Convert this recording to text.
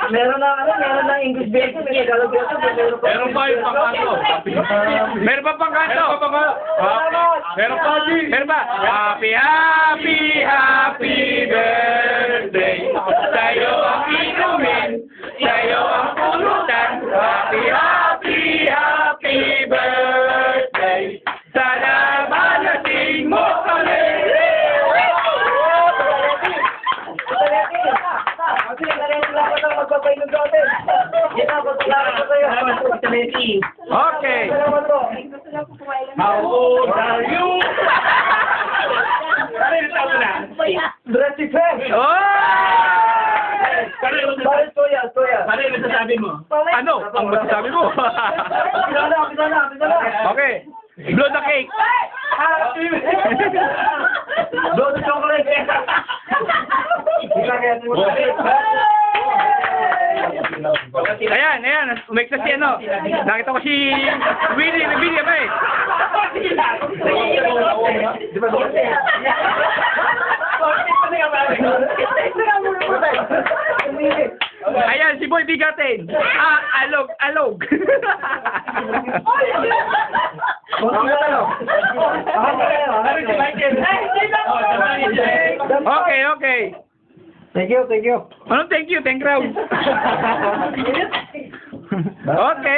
Meron na English version, may Tagalog version, Meron pa yung pangkanto. Meron pa pang kanto. Meron pa din. Meron ba? Happy, happy, happy birthday. Sa'yo ang inumin, sa'yo ang pulutan. Happy, happy, happy birthday. Sana malasing mo kami. Okay. How old are you? Oh! Ano yung masasabi mo? Ano ang masasabi mo? Okay. Blow the cake. Blow the chocolate. Ayan. Umekta si ano. Nakita ko si Willie. Nag-video ba eh? Ayan, si Boy Bigatin. Alog. Okay. Thank you. Anong thank you? Thank you. Okay.